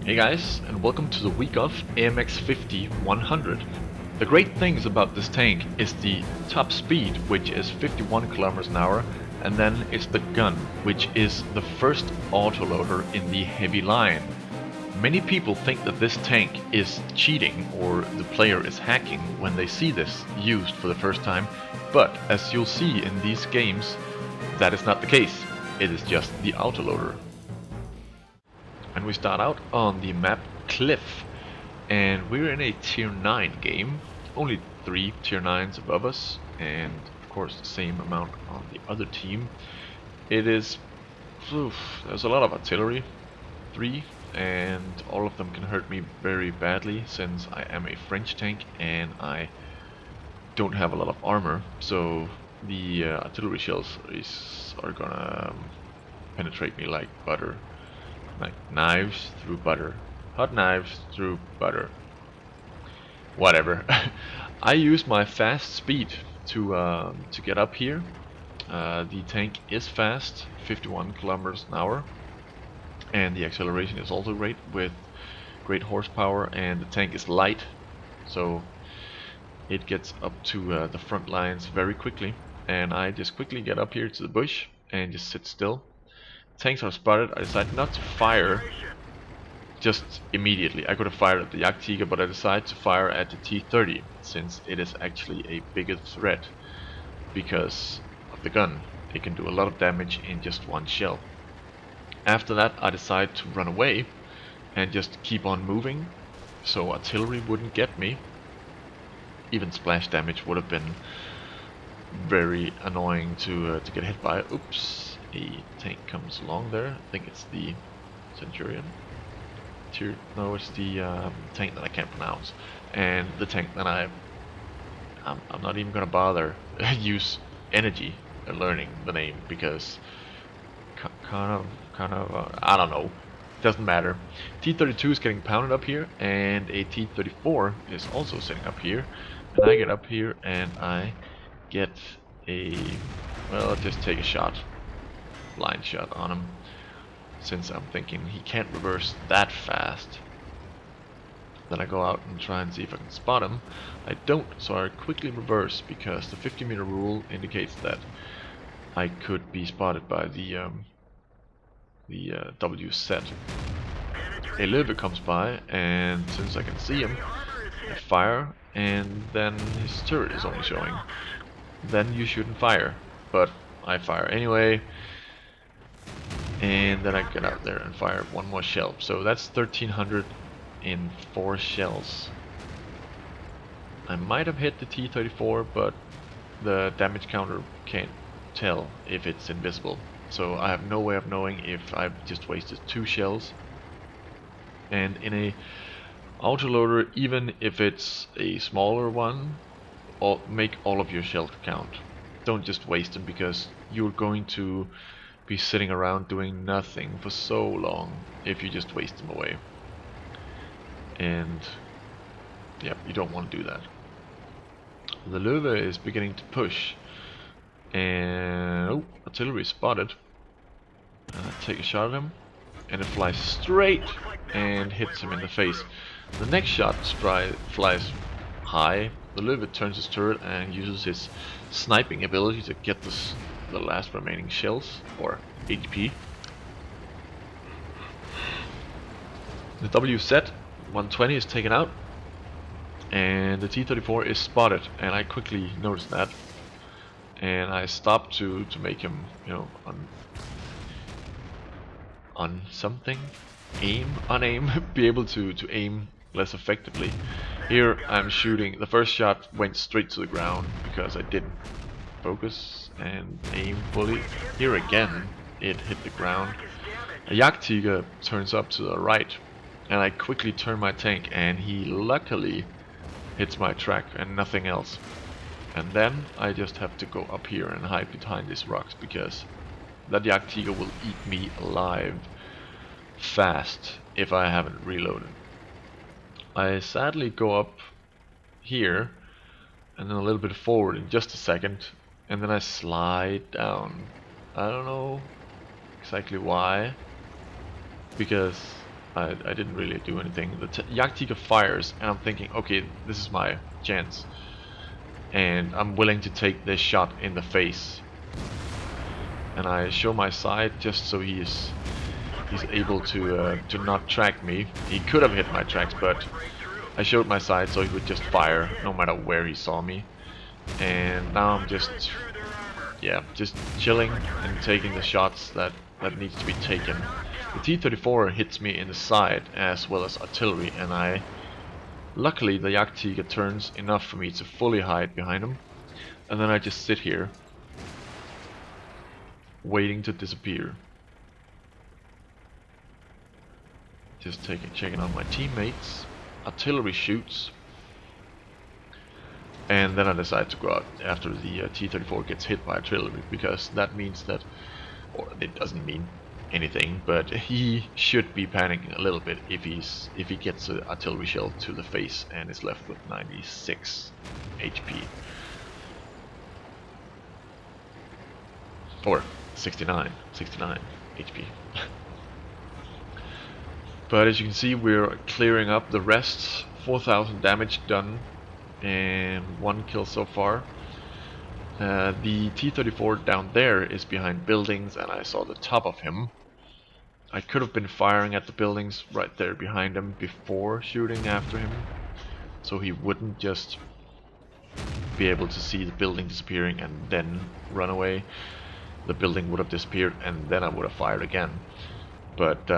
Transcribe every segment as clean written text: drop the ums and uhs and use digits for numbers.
Hey guys, and welcome to the week of AMX 50-100. The great things about this tank is the top speed, which is 51 kilometers an hour, and then it's the gun, which is the first autoloader in the heavy line. Many people think that this tank is cheating or the player is hacking when they see this used for the first time, but as you'll see in these games, that is not the case. It is just the autoloader. And we start out on the map Cliff, and we're in a tier 9 game, only 3 tier 9s above us, and of course the same amount on the other team. It is, there's a lot of artillery, 3, and all of them can hurt me very badly since I am a French tank and I don't have a lot of armor, so the artillery shells are gonna penetrate me like butter. Like knives through butter. Hot knives through butter. Whatever. I use my fast speed to get up here. The tank is fast, 51 kilometers an hour, and the acceleration is also great with great horsepower, and the tank is light, so it gets up to the front lines very quickly. And I just quickly get up here to the bush and just sit still. Tanks are spotted. I decide not to fire just immediately. I could have fired at the Jagdtiger, but I decided to fire at the T-30 since it is actually a bigger threat because of the gun. It can do a lot of damage in just one shell. After that I decided to run away and just keep on moving so artillery wouldn't get me. Even splash damage would have been very annoying to get hit by. Oops, a tank comes along there. I think it's the Centurion. No, it's the tank that I can't pronounce, and the tank that I'm not even gonna bother use energy learning the name because kind of I don't know, doesn't matter. T-32 is getting pounded up here, and a T-34 is also sitting up here, and I get up here and I get a, well, just take a shot, blind shot on him. Since I'm thinking he can't reverse that fast. Then I go out and try and see if I can spot him. I don't, so I quickly reverse because the 50-meter rule indicates that I could be spotted by the W set. A Lildeucedeuce comes by, and since I can see him, I fire, and then his turret is only showing. Then you shouldn't fire, but I fire anyway. And then I get out there and fire one more shell. So that's 1300 in 4 shells. I might have hit the T-34, but the damage counter can't tell if it's invisible. So I have no way of knowing if I've just wasted 2 shells. And in a autoloader, even if it's a smaller one, make all of your shells count. Don't just waste them because you're going to be sitting around doing nothing for so long if you just waste them away. And yeah, you don't want to do that. The Löwe is beginning to push, and oh, artillery spotted. Take a shot at him, and it flies straight and hits him in the face. The next shot flies high. The Löwe turns his turret and uses his sniping ability to get the last remaining shells, or HP. The W set 120 is taken out, and the T-34 is spotted, and I quickly noticed that, and I stopped to make him, you know, on something, on aim, be able to aim less effectively. Here I'm shooting. The first shot went straight to the ground because I didn't focus and aim fully. Here again it hit the ground. A Jagdtiger turns up to the right, and I quickly turn my tank, and he luckily hits my track and nothing else. And then I just have to go up here and hide behind these rocks because that Jagdtiger will eat me alive fast if I haven't reloaded. I sadly go up here and then a little bit forward in just a second, and then I slide down. I don't know exactly why, because I didn't really do anything. The Jagdtiger fires, and I'm thinking, okay, this is my chance, and I'm willing to take this shot in the face. And I show my side just so he's able to not track me. He could have hit my tracks, but I showed my side so he would just fire no matter where he saw me. And now I'm just chilling and taking the shots that needs to be taken. The T-34 hits me in the side as well as artillery, and luckily the Jagdtiger turns enough for me to fully hide behind him, and then I just sit here waiting to disappear. Just checking on my teammates. Artillery shoots, and then I decide to go out after the T-34 gets hit by artillery, because that means that, or it doesn't mean anything, but he should be panicking a little bit if he gets an artillery shell to the face and is left with 96 HP. Or 69 HP. But as you can see, we're clearing up the rest. 4,000 damage done and 1 kill so far. The T-34 down there is behind buildings, and I saw the top of him. I could have been firing at the buildings right there behind him before shooting after him, so he wouldn't just be able to see the building disappearing and then run away. The building would have disappeared, and then I would have fired again. But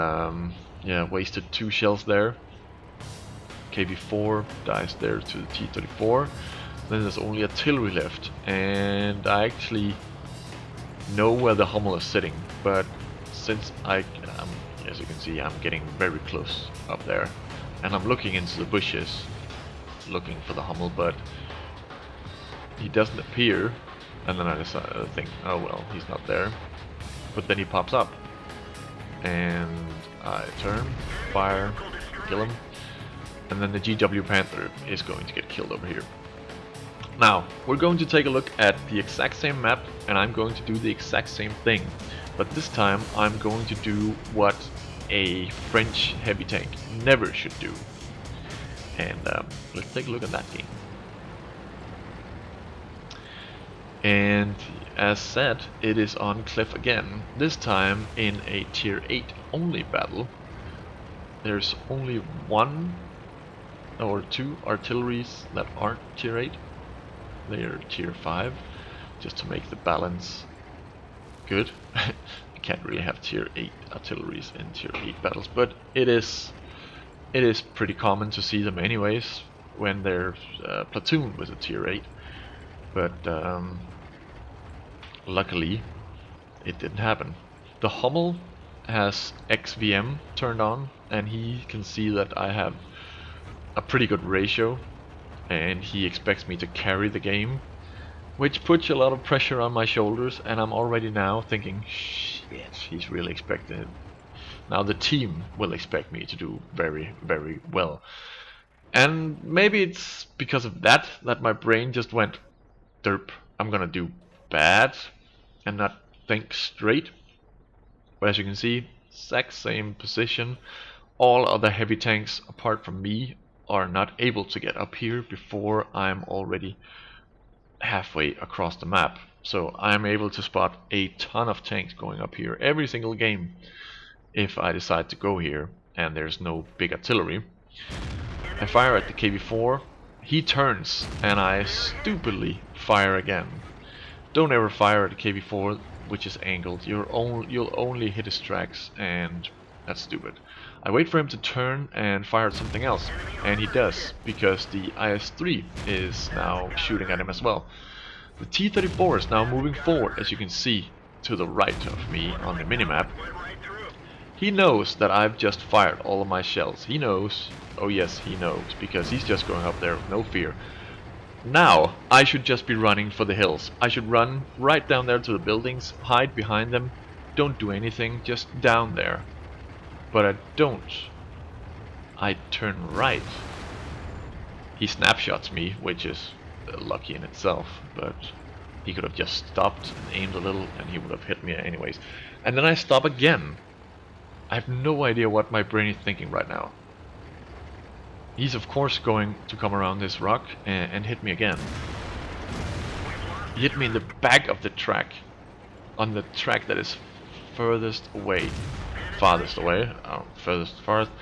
yeah, wasted 2 shells there. KV-4 dies there to the T-34. Then there's only artillery left, and I actually know where the Hummel is sitting, but since as you can see, I'm getting very close up there, and I'm looking into the bushes looking for the Hummel, but he doesn't appear, and then I decide to think, oh well, he's not there. But then he pops up, and I turn, fire, kill him, and then the GW Panther is going to get killed over here. Now, we're going to take a look at the exact same map, and I'm going to do the exact same thing. But this time, I'm going to do what a French heavy tank never should do. And let's take a look at that game. And as said, it is on Cliff again, this time in a tier 8 only battle. There's only 1 or 2 artilleries that aren't tier 8. They are tier 5, just to make the balance good. You can't really have tier 8 artilleries in tier 8 battles, but it is pretty common to see them anyways when they're platooned with a tier 8. But luckily it didn't happen. The Hummel has XVM turned on, and he can see that I have a pretty good ratio, and he expects me to carry the game, which puts a lot of pressure on my shoulders, and I'm already now thinking, shit, he's really expecting it. Now the team will expect me to do very, very well. And maybe it's because of that my brain just went, derp, I'm gonna do bad and not think straight. But as you can see, exact same position. All other heavy tanks apart from me are not able to get up here before I'm already halfway across the map. So I'm able to spot a ton of tanks going up here every single game if I decide to go here and there's no big artillery. I fire at the KV-4, he turns, and I stupidly fire again. Don't ever fire at the KV-4 which is angled. You'll only hit his tracks, and that's stupid. I wait for him to turn and fire at something else, and he does, because the IS-3 is now shooting at him as well. The T-34 is now moving forward, as you can see to the right of me on the minimap. He knows that I've just fired all of my shells. He knows, oh yes, he knows, because he's just going up there with no fear. Now, I should just be running for the hills. I should run right down there to the buildings, hide behind them, don't do anything, just down there. But I don't. I turn right. He snapshots me, which is lucky in itself, but he could have just stopped and aimed a little and he would have hit me anyways. And then I stop again. I have no idea what my brain is thinking right now. He's of course going to come around this rock and hit me again. He hit me in the back of the track. On the track that is furthest away. Farthest away. Farthest.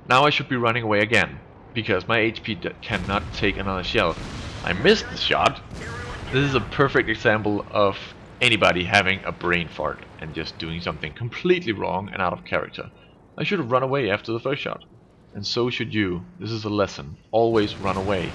Now I should be running away again. Because my HP cannot take another shell. I missed the shot. This is a perfect example of anybody having a brain fart and just doing something completely wrong and out of character. I should have run away after the first shot. And so should you. This is a lesson. Always run away.